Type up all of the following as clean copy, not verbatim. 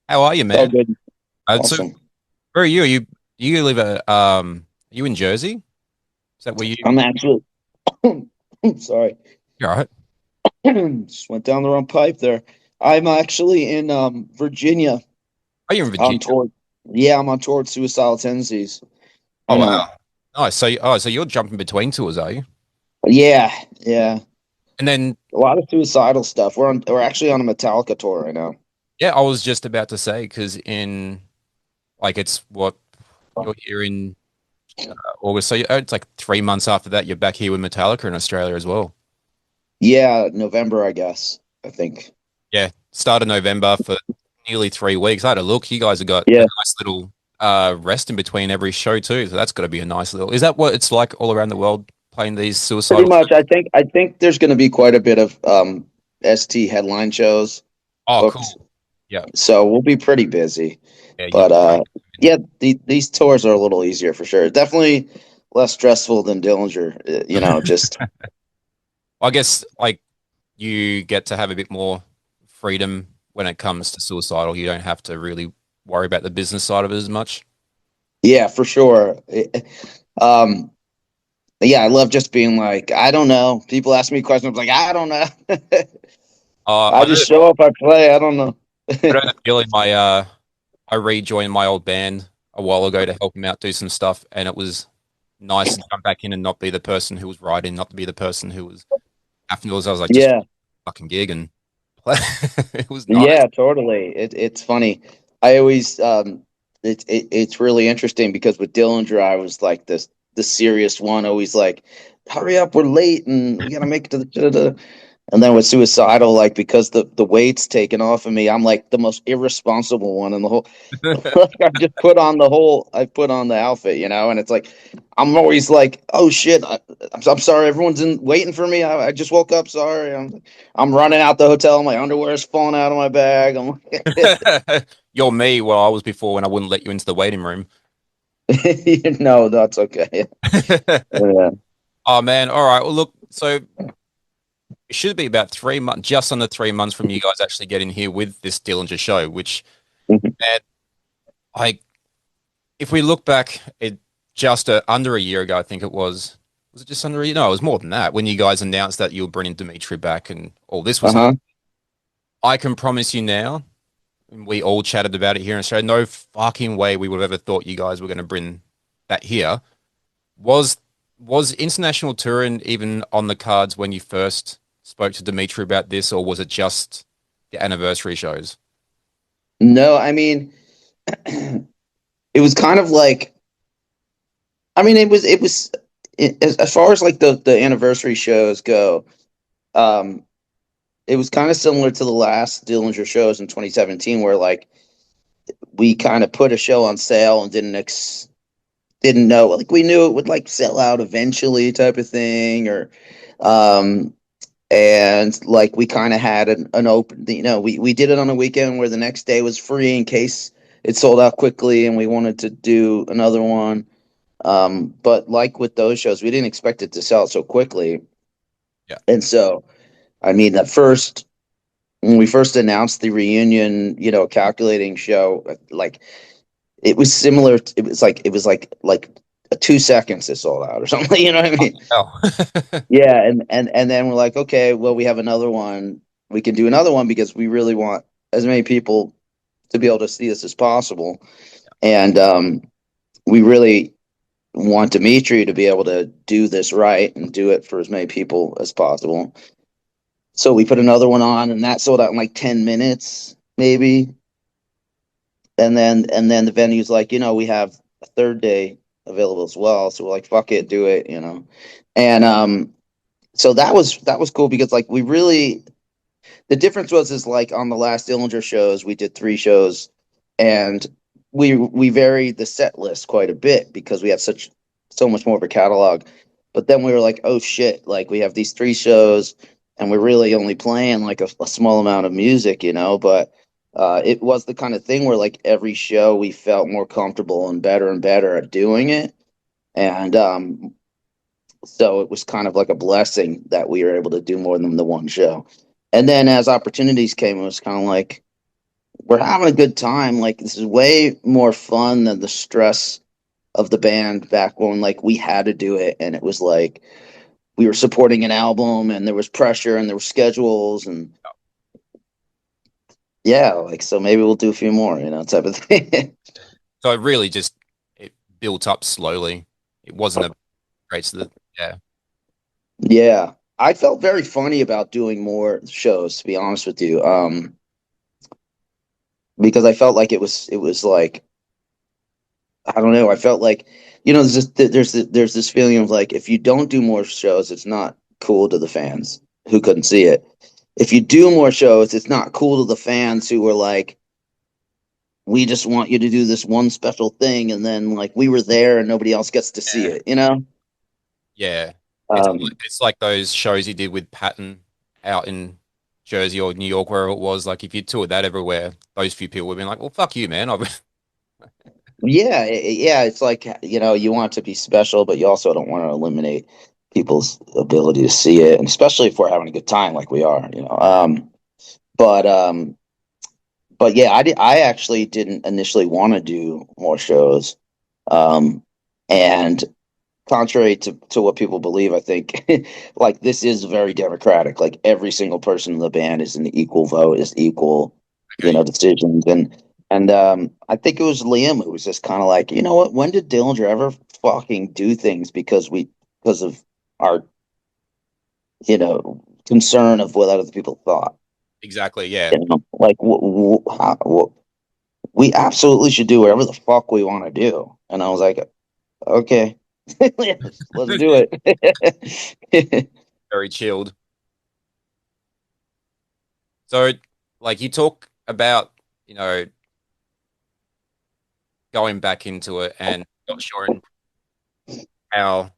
How are you, Oh, man? good. So Awesome. where are you? You live at are you in Jersey? Is that where you I'm actually, sorry, you're all right? just went down the wrong pipe there. I'm actually in Virginia Are you in on Virginia? tour. Yeah, I'm on tour with Suicidal Tendencies. Oh You wow. know, Nice. So you're jumping between tours, are you? yeah, yeah. And then A lot of suicidal stuff. We're actually on a Metallica tour right now. yeah, I was just about to say because in like it's what you're here in August, so it's like 3 months after that you're back here with Metallica in Australia as well. Yeah, November, I guess. I think. Yeah, start of November for nearly 3 weeks. I had a look. You guys have got a Yeah, nice little rest in between every show too. So that's got to be a nice little. Is that what it's like all around the world playing these pretty suicidal much. shows? I think there's going to be quite a bit of ST headline shows Oh, booked, cool. Yeah, so we'll be pretty busy. yeah, you're But pretty. yeah, these tours are a little easier for sure. Definitely less stressful than Dillinger. Just I guess like you get to have a bit more freedom when it comes to suicidal. You don't have to really worry about the business side of it as much. yeah, for sure. Um, yeah, I love just being like, I don't know. People ask me questions, I'm like, I don't know. I I know. just show up, I play. I don't know. I know the feeling. I rejoined my old band a while ago to help him out do some stuff, and it was nice to jump back in and not be the person who was writing, not to be the person who was afterwards. I was like, just Yeah, fucking gig and play. It was nice. yeah, totally. It's funny. I always it's really interesting because with Dillinger, I was like the serious one, always like, hurry up, we're late and we gotta make it to the. And then with suicidal, like because the weight's taken off of me, I'm like the most irresponsible one in the whole. Like I put on the outfit, and it's like I'm always like, oh shit, I'm sorry, everyone's waiting for me. I just woke up, sorry. I'm running out the hotel, my underwear's falling out of my bag. I'm You're me. Well, I was before when I wouldn't let you into the waiting room. like, that's okay. Yeah. Oh man. All right. Well, look. So it should be about 3 months, just under 3 months from you guys actually getting here with this Dillinger show. Which, man, like, if we look back, it just under a year ago, I think it was. Was it just under a year? No, it was more than that. When you guys announced that you were bringing Dimitri back and all this was happening, Uh-huh. I can promise you now. And we all chatted about it here in Australia. No fucking way we would have ever thought you guys were going to bring that here. Was was international touring even on the cards when you first spoke to Dimitri about this, or was it just the anniversary shows? No, I mean, it was kind of like, I mean, as far as like the anniversary shows go, um, it was kind of similar to the last Dillinger shows in 2017, where like we kind of put a show on sale and didn't know, like we knew it would like sell out eventually, type of thing, or um, and like we kind of had an open, we did it on a weekend where the next day was free in case it sold out quickly, and we wanted to do another one. But like with those shows, we didn't expect it to sell so quickly, Yeah. and so I mean, at first when we first announced the reunion, calculating show, like it was similar. It was like 2 seconds it sold out or something. You know what I mean? Oh. Yeah, and then we're like, okay, well, we have another one. We can do another one because we really want as many people to be able to see this as possible, and we really want Dimitri to be able to do this right and do it for as many people as possible. So we put another one on, and that sold out in like 10 minutes, maybe. And then the venue's like, we have a third day available as well. So we're like, fuck it, do it. And so that was cool because like we really the difference was is like on the last Dillinger shows, we did 3 shows, and we varied the set list quite a bit because we have so much more of a catalog. But then we were like, oh shit, like we have these 3 shows and we're really only playing like a small amount of music. But it was the kind of thing where like every show we felt more comfortable and better at doing it. And So it was kind of like a blessing that we were able to do more than the one show. And then as opportunities came, it was kind of like, we're having a good time. Like, this is way more fun than the stress of the band back when, like, we had to do it. And it was like, we were supporting an album and there was pressure and there were schedules and yeah, like, so maybe we'll do a few more, type of thing. So it really just it built up slowly. It wasn't a great, yeah, Yeah. I felt very funny about doing more shows, to be honest with you. Because I felt like it was like, I don't know. I felt like, there's this feeling of like, if you don't do more shows, it's not cool to the fans who couldn't see it. If you do more shows, it's not cool to the fans who were like, we just want you to do this one special thing, and then like we were there and nobody else gets to see yeah, it. yeah. Um, It's like those shows you did with Patton out in Jersey or New York, wherever it was. Like if you toured that everywhere, those few people would be like, "Well, fuck you, man." yeah, yeah. It's like, you want it to be special, but you also don't want to eliminate people's ability to see it, and especially if we're having a good time like we are. But but yeah, I actually didn't initially want to do more shows. And contrary to what people believe, I think like this is very democratic. Like every single person in the band is an equal vote, is equal, Okay, decisions. And I think it was Liam who was just kind of like, you know what? When did Dillinger ever fucking do things because of our concern of what other people thought? exactly. Yeah, Like we absolutely should do whatever the fuck we want to do. And I was like, okay, let's do it. very chilled. So, like you talk about, you know, going back into it and not sure how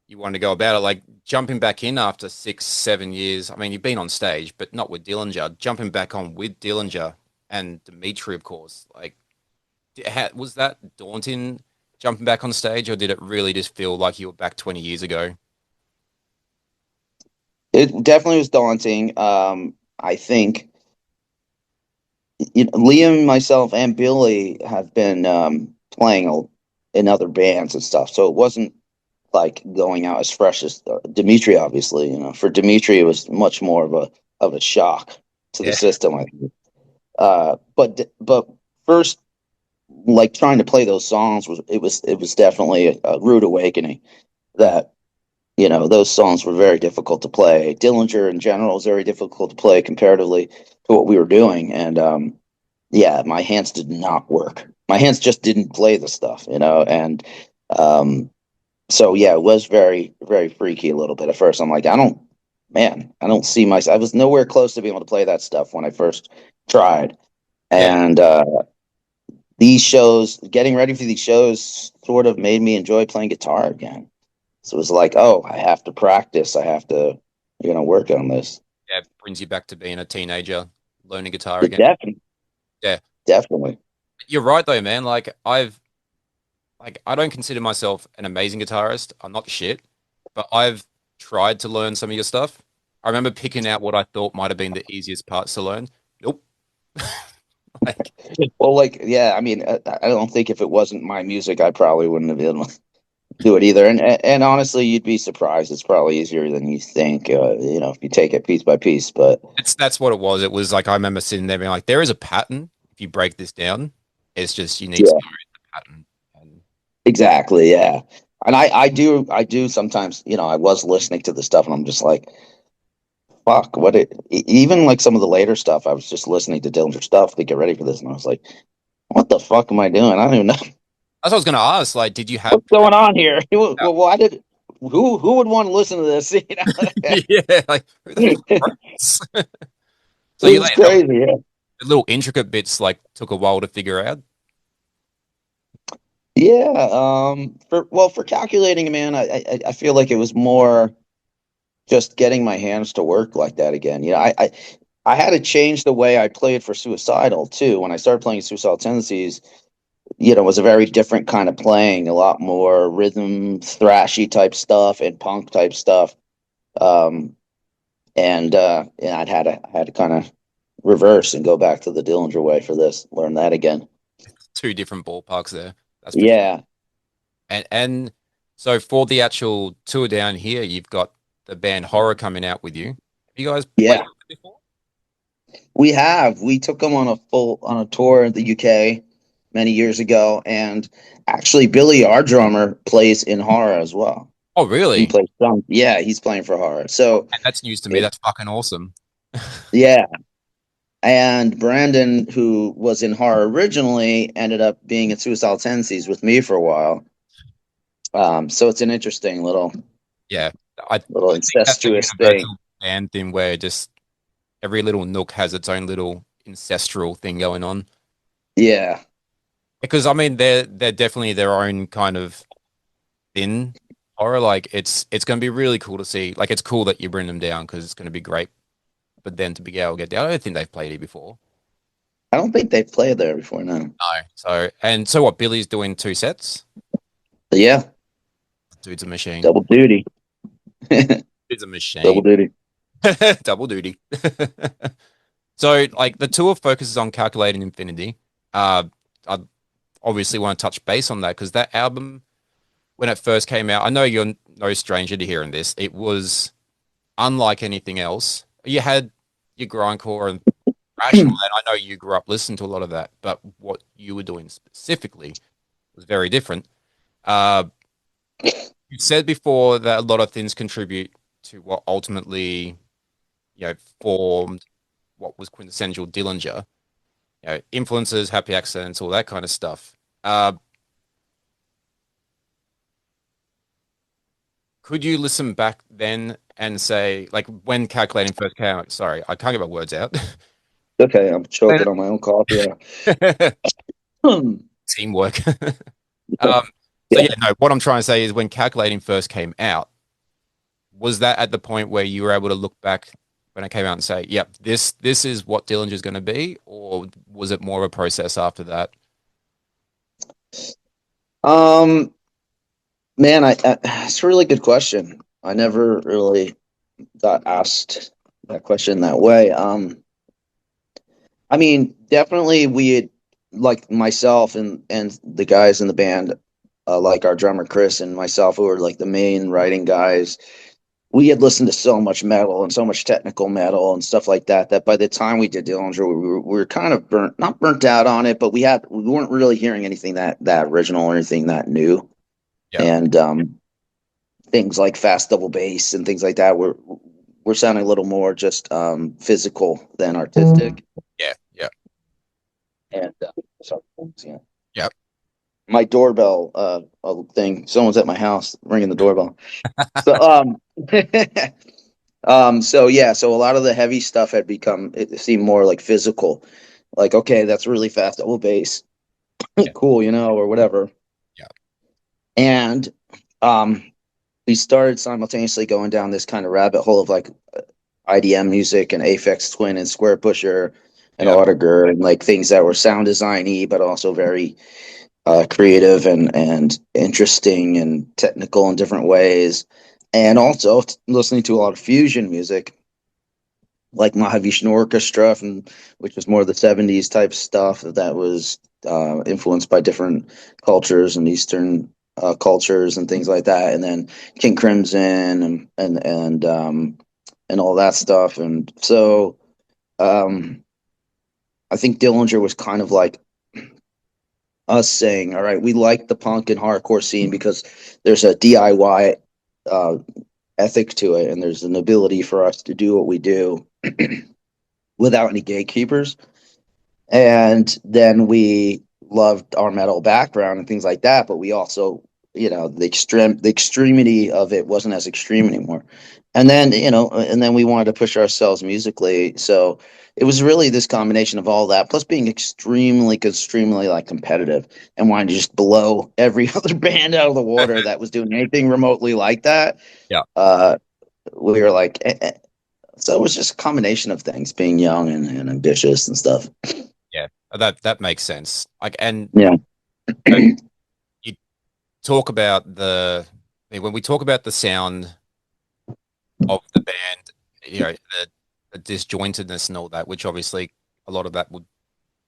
you want to go about it. Like jumping back in after 6, 7 years. I mean, you've been on stage, but not with Dillinger. Jumping back on with Dillinger and Dimitri, of course. Like, was that daunting jumping back on stage, or did it really just feel like you were back 20 years ago? It definitely was daunting. I think Liam, myself, and Billy have been playing in other bands and stuff, so it wasn't like going out as fresh as Dimitri. Obviously, for Dimitri, it was much more of a shock to the Yeah. system. I think. But first, like trying to play those songs was definitely a rude awakening. Mm. That those songs were very difficult to play. Dillinger in general is very difficult to play comparatively to what we were doing. And yeah, my hands did not work. My hands just didn't play the stuff. And um, so yeah, it was very, very freaky a little bit at first. I'm like, I don't see myself. I was nowhere close to being able to play that stuff when I first tried. Yeah. And these shows, getting ready for these shows, sort of made me enjoy playing guitar again. So it was like, oh, I have to practice. I have to, work on this. Yeah. It brings you back to being a teenager, learning guitar But again. Yeah. definitely. You're right though, man. I don't consider myself an amazing guitarist. I'm not shit, but I've tried to learn some of your stuff. I remember picking out what I thought might have been the easiest parts to learn. Nope. Like, Well, like, yeah, I mean, I don't think if it wasn't my music, I probably wouldn't have been able to do it either. And honestly, you'd be surprised. It's probably easier than you think, if you take it piece by piece. But that's what it was. It was like I remember sitting there being like, there is a pattern. If you break this down, it's just you need to yeah, know the pattern. And exactly. Yeah. And I do sometimes, I was listening to the stuff and I'm just like, fuck, even like some of the later stuff, I was just listening to Dillinger stuff to get ready for this. And I was like, what the fuck am I doing? I don't even know that's what I was gonna ask. Like, did you have what's going on here. Well, why did, who would want to listen to this? yeah, like who the fuck wrote this? So It you was like the crazy. Yeah. little intricate bits like took a while to figure out. Yeah. For calculating, man, I feel like it was more just getting my hands to work like that again. I had to change the way I played for Suicidal too. When I started playing Suicidal Tendencies, was a very different kind of playing, a lot more rhythm, thrashy type stuff and punk type stuff. Um, and I had to kind of reverse and go back to the Dillinger way for this, learn that again. Two different ballparks there. That's for sure. Yeah, And so for the actual tour down here, you've got the band Horror coming out with you. Have you guys played yeah, before? we have. We took them on a tour in the UK many years ago, and actually, Billy, our drummer, plays in Horror as well. Oh, He really? plays drum. Yeah, he's playing for Horror. So, And that's news to me. it, That's fucking awesome. yeah. And Brandon, who was in Horror originally, ended up being in Suicidal Tendencies with me for a while. So it's an interesting Yeah, I little think that's a incestuous thing. universal band thing where just every little nook has its own little ancestral thing going on. Yeah. Because I mean, they're definitely their own kind of thin horror. Like it's going to be really cool to see. Like it's cool that you bring them down because it's going to be great. But then to be able to get down, I don't think they've played here before. I don't think they've played there before now. No. So what? Billy's doing two sets. But yeah, Dude's a machine. double duty. Dude's a Double machine. duty. Double duty. So like the tour focuses on calculating infinity. I obviously want to touch base on that because that album, when it first came out, I know you're no stranger to hearing this. It was unlike anything else. You had your grindcore and rational, and I know you grew up listening to a lot of that, but what you were doing specifically was very different. Uh, you said before that a lot of things contribute to what ultimately, formed what was quintessential Dillinger. Influences, happy accents, all that kind of stuff. Could you listen back then and say, like, when calculating first came out? Sorry, I can't get my words out. Okay, I'm choking on my own coffee. Teamwork. Yeah. um, so Yeah. yeah, no. What I'm trying to say is, when calculating first came out, was that at the point where you were able to look back when it came out and say, "Yep, this is what Dillinger is going to be," or was it more of a process after that? Um, Man, it's a really good question. I never really got asked that question that way. I mean, definitely we had, like myself and the guys in the band, like our drummer Chris and myself, who were like the main writing guys. We had listened to so much metal and so much technical metal and stuff like that that by the time we did Dillinger, we were kind of not burnt out on it, but we weren't really hearing anything that original or anything that new. Yeah, And things like fast double bass and things like that were sounding a little more just physical than artistic. yeah, yeah, And sorry, yeah. yeah. My doorbell thing. Someone's at my house ringing the doorbell. So so yeah, so a lot of the heavy stuff had become, it seemed more like physical. Like, okay, that's really fast double bass. Yeah, Cool, or whatever. yeah, And um we started simultaneously going down this kind of rabbit hole of like IDM music and Aphex Twin and Square Pusher and yeah, Audiger and like things that were sound designy but also very creative and interesting and technical in different ways. And also listening to a lot of fusion music like Mahavishnu Orchestra, which was more of the 70s type stuff that was influenced by different cultures and Eastern cultures and things like that. And then King Crimson and all that stuff. And so um, I think Dillinger was kind of like us saying, all right, we like the punk and hardcore scene because there's a DIY uh, ethic to it, and there's an ability for us to do what we do without any gatekeepers. And then we loved our metal background and things like that, but we also, the extremity of it wasn't as extreme anymore. And then we wanted to push ourselves musically. So it was really this combination of all that, plus being extremely like competitive and wanting to just blow every other band out of the water that was doing anything remotely like that. yeah, Uh, we were like, so it was just a combination of things, being young and ambitious and stuff. yeah. That makes sense. Like, and Yeah. So you talk about when we talk about the sound of the band, the disjointedness and all that, which obviously a lot of that would,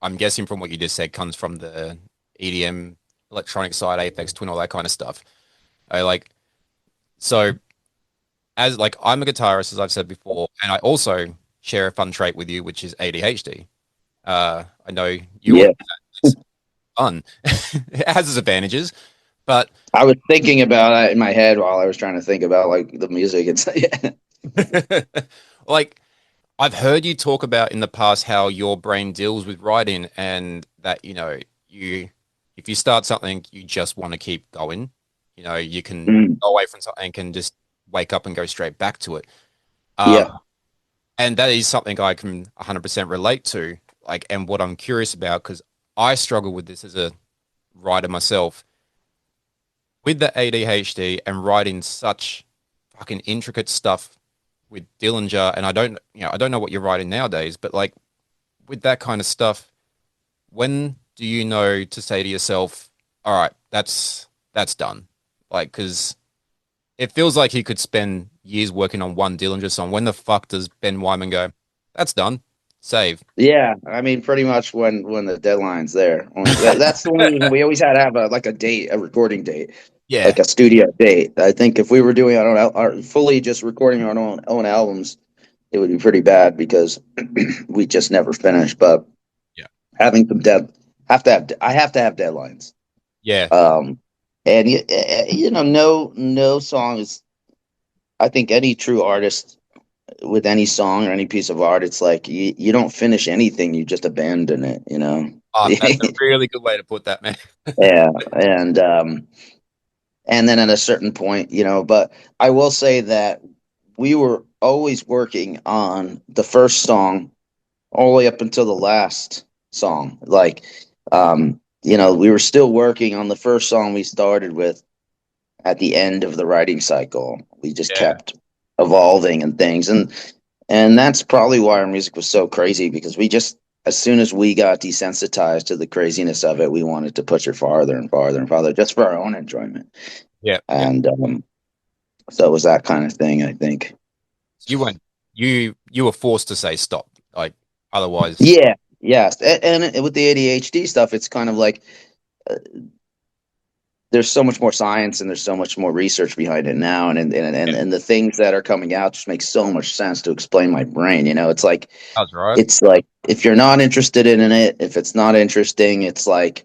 I'm guessing from what you just said, comes from the EDM electronic side, Apex Twin, all that kind of stuff. I like so as like I'm a guitarist, as I've said before, and I also share a fun trait with you, which is ADHD. I know you also Yeah. have that. It's fun. It has its advantages, but I was thinking about it in my head while I was trying to think about like the music. It's yeah. like I've heard you talk about in the past how your brain deals with writing and that, you if you start something, you just want to keep going. You can Mm, go away from something and can just wake up and go straight back to it. yeah. And that is something I can 100% relate to. Like, and what I'm curious about, because I struggle with this as a writer myself, with the ADHD and writing such fucking intricate stuff with Dillinger, and I don't know what you're writing nowadays, but like with that kind of stuff, when do you know to say to yourself, all right, that's done? Like, because it feels like he could spend years working on one Dillinger song. When the fuck does Ben Wyman go, that's done, save? Yeah, I mean, pretty much when the deadline's there. That's the only reason we always had to have a date, a recording date, Yeah. like a studio date. I think if we were doing our fully just recording our own albums, it would be pretty bad because we just never finish. But Yeah. having some dead, I have to have deadlines. Yeah. Um, and no song is. I think any true artist with any song or any piece of art, it's like you don't finish anything, you just abandon it, you know? That's a really good way to put that, man. Yeah. And then at a certain point, but I will say that we were always working on the first song all the way up until the last song. Like, we were still working on the first song we started with at the end of the writing cycle. We just Yeah. kept evolving and things. And that's probably why our music was so crazy because we just, as soon as we got desensitized to the craziness of it, we wanted to push it farther and farther and farther just for our own enjoyment. Yeah. Yeah. And so it was that kind of thing, I think. You weren't you were forced to say stop. Like otherwise, Yeah, yes. And with the ADHD stuff, it's kind of like uh, there's so much more science and there's so much more research behind it now. yeah, And the things that are coming out just make so much sense to explain my brain. that's right. It's like if you're not interested in it, if it's not interesting, it's like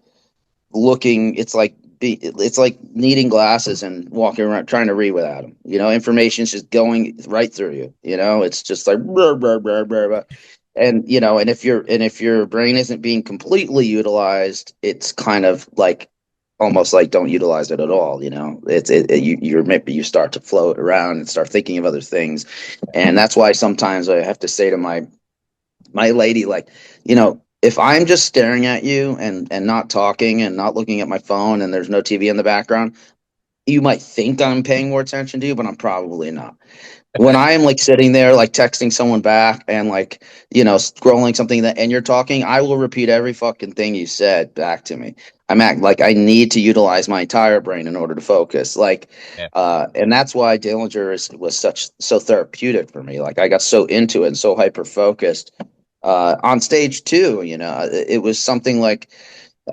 it's like needing glasses and walking around trying to read without them. Information's just going right through you. It's just like blah, blah, blah, blah, blah. And if your brain isn't being completely utilized, it's kind of like almost like don't utilize it at all. You start to float around and start thinking of other things, and that's why sometimes I have to say to my lady, like, if I'm just staring at you and not talking and not looking at my phone and there's no TV in the background, you might think I'm paying more attention to you, but I'm probably not. When I am like sitting there, like texting someone back and like, scrolling something and you're talking, I will repeat every fucking thing you said back to me. I'm act like I need to utilize my entire brain in order to focus. Like, Yeah. and that's why was so therapeutic for me. Like I got so into it and so hyper focused on stage too. It was something like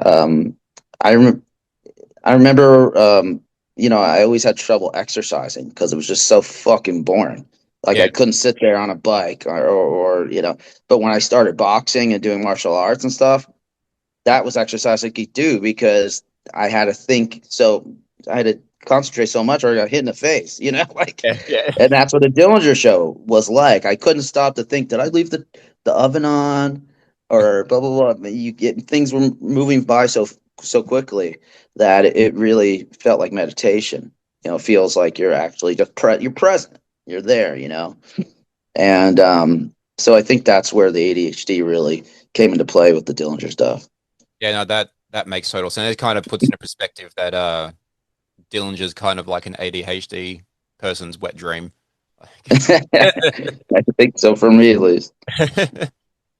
um, I remember. I remember, I always had trouble exercising because it was just so fucking boring. Like Yeah. I couldn't sit there on a bike or. But when I started boxing and doing martial arts and stuff, that was exercise I could do because I had to think. So I had to concentrate so much or I got hit in the face, like, Yeah. Yeah. and that's what the Dillinger show was like. I couldn't stop to think, did I leave the oven on or blah, blah, blah. You get things were moving by so quickly that it really felt like meditation. It feels like you're actually just you're present. You're there, and so I think that's where the ADHD really came into play with the Dillinger stuff. Yeah, no, that makes total sense. It kind of puts into perspective that Dillinger's kind of like an ADHD person's wet dream. I think so for me at least.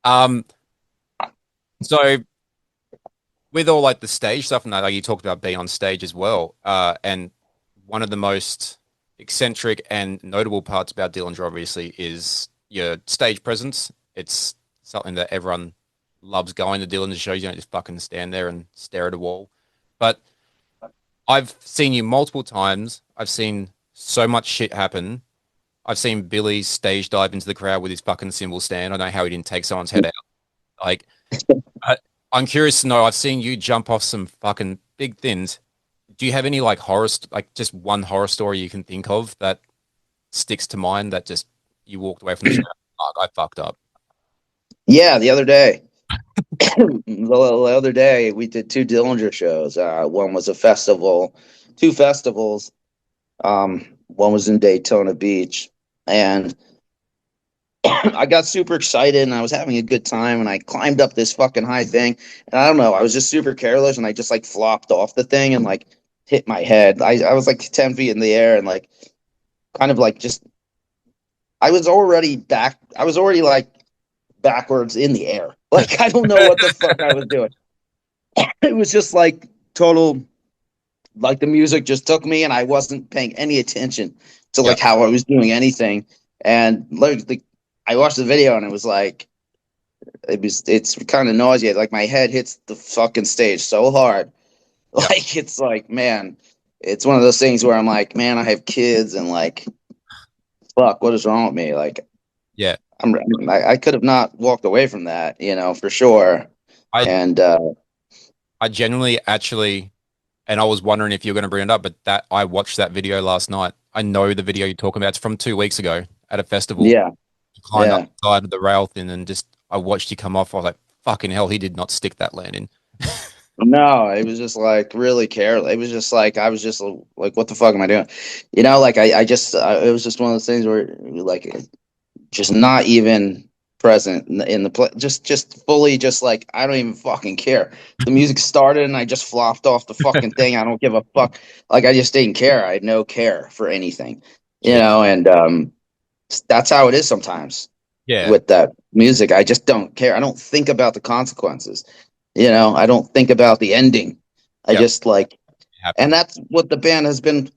um, so with all like the stage stuff and that, like you talked about being on stage as well. And one of the most eccentric and notable parts about Dillinger, obviously, is your stage presence. It's something that everyone loves going to Dillinger shows. You don't just fucking stand there and stare at a wall. But I've seen you multiple times. I've seen so much shit happen. I've seen Billy stage dive into the crowd with his fucking cymbal stand. I know how he didn't take someone's head out. Like, I, I'm curious to know. I've seen you jump off some fucking big things. Do you have any like like just one horror story you can think of that sticks to mind that just you walked away from the show? Fuck, I fucked up. Yeah, the other day. The other day we did two Dillinger shows. One was a festival, two festivals. One was in Daytona Beach, and I got super excited and I was having a good time and I climbed up this fucking high thing. And I don't know, I was just super careless and I just like flopped off the thing and like hit my head. I was like 10 feet in the air and like kind of like just I was already like backwards in the air. Like I don't know what the fuck I was doing. It was just like total like the music just took me and I wasn't paying any attention to like how I was doing anything. And like I watched the video and it was like it's kind of nauseating. Like my head hits the fucking stage so hard. Like it's like, man, it's one of those things where I'm like, man, I have kids and like fuck, what is wrong with me? Like Yeah. I could have not walked away from that, you know, for sure. I genuinely actually, and I was wondering if you were going to bring it up, but that I watched that video last night. I know the video you're talking about. It's from 2 weeks ago at a festival. Yeah. You climbed up the side of the rail thing and just I watched you come off. I was like, fucking hell, he did not stick that landing. No, it was just like really careless. It was just like I was just like, what the fuck am I doing? You know, like I just it was just one of those things where like just not even present in the play, just fully just like I don't even fucking care. The music started and I just flopped off the fucking thing. I don't give a fuck. Like I just didn't care. I had no care for anything, you know, and that's how it is sometimes. Yeah. With that music, I just don't care. I don't think about the consequences. You know, I don't think about the ending. I just like, and that's what the band has been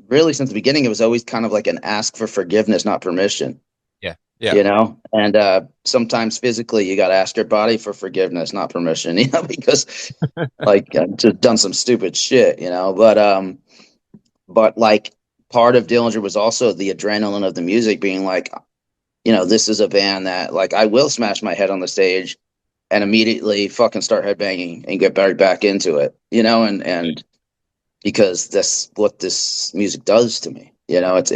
really since the beginning. It was always kind of like an ask for forgiveness, not permission. Yeah. Yeah. You know, and sometimes physically you got to ask your body for forgiveness, not permission, you know, because like I've just done some stupid shit, you know, but like part of Dillinger was also the adrenaline of the music being like, you know, this is a band that like I will smash my head on the stage and immediately fucking start headbanging and get right back into it, you know, and because that's what this music does to me, you know, it's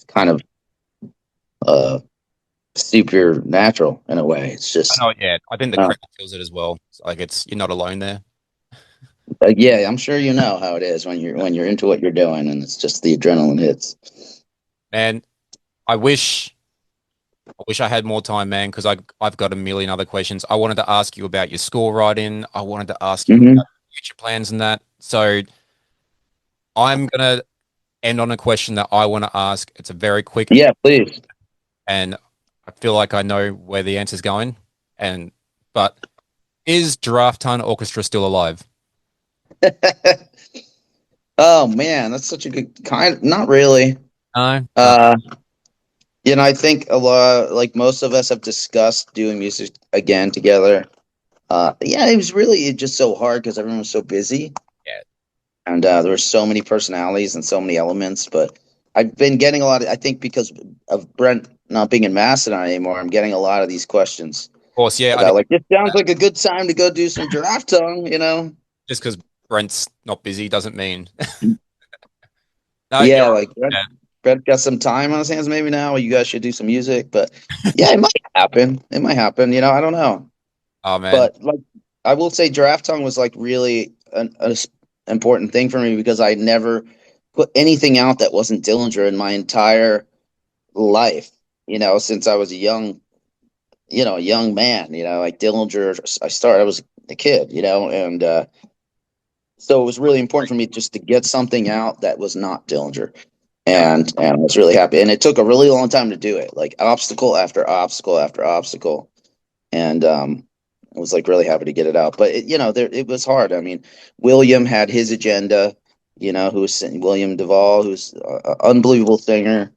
kind of supernatural in a way. It's just I know, yeah. I think the crowd feels it as well. Like it's you're not alone there. yeah, I'm sure you know how it is when you're into what you're doing and it's just the adrenaline hits. Man, I wish I had more time, man, because I've got a million other questions. I wanted to ask you about your score writing. I wanted to ask you about future plans and that. So I'm gonna end on a question that I want to ask. It's a very quick. Yeah, please. And I feel like I know where the answer's going. But is Giraffe Tongue Orchestra still alive? Oh man, that's such a good kind. Not really. No. You know, I think a lot, like most of us have discussed doing music again together. Yeah, it was really just so hard because everyone was so busy. Yeah. And there were so many personalities and so many elements. But I've been getting a lot of, I think because of Brent not being in Mastodon anymore, I'm getting a lot of these questions. Of course, yeah. About, like, it sounds like a good time to go do some Giraffe Tongue, you know? Just because Brent's not busy doesn't mean. No, yeah, like Brent got some time on his hands maybe now. You guys should do some music. But yeah, it might happen. It might happen. You know, I don't know. Oh, man. But like, I will say Giraffe Tongue was like really an important thing for me because I never put anything out that wasn't Dillinger in my entire life, you know, since I was a young man, you know, like Dillinger, I was a kid, you know, and so it was really important for me just to get something out that was not Dillinger. And I was really happy. And it took a really long time to do it, like obstacle after obstacle after obstacle. And I was like really happy to get it out. But it was hard. I mean, William had his agenda. Who's William Duvall, who's an unbelievable singer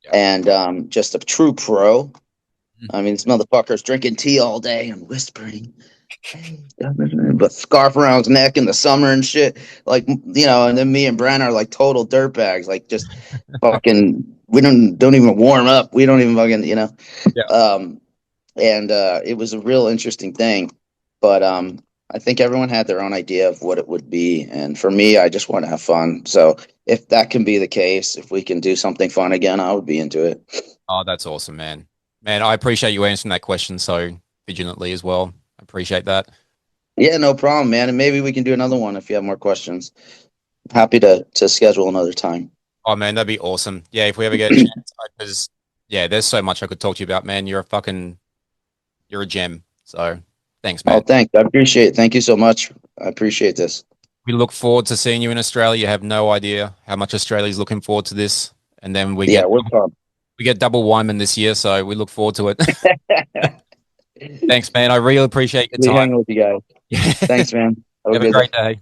Yeah. and just a true pro. Mhm. I mean, this motherfucker's drinking tea all day and whispering, "Hey, but scarf around his neck in the summer and shit." Like, and then me and Brent are like total dirtbags, like just fucking. We don't even warm up. We don't even fucking. Yeah. Um, and it was a real interesting thing, but I think everyone had their own idea of what it would be, and for me, I just want to have fun. So if that can be the case, if we can do something fun again, I would be into it. Oh, that's awesome, man. Man, I appreciate you answering that question so vigilantly as well. I appreciate that. Yeah, no problem, man. And maybe we can do another one if you have more questions. Happy to schedule another time. Oh man, that'd be awesome. Yeah, if we ever get a chance, because yeah, there's so much I could talk to you about, man. You're a gem. So thanks, Oh, man. thanks. I appreciate it. Thank you so much. I appreciate this. We look forward to seeing you in Australia. You have no idea how much Australia's looking forward to this. And then Yeah, we're pumped. we get double Weinman this year, so we look forward to it. Thanks, man. I really appreciate your We time. hanging with you guys. Thanks, man. Have a Have a good day. great day.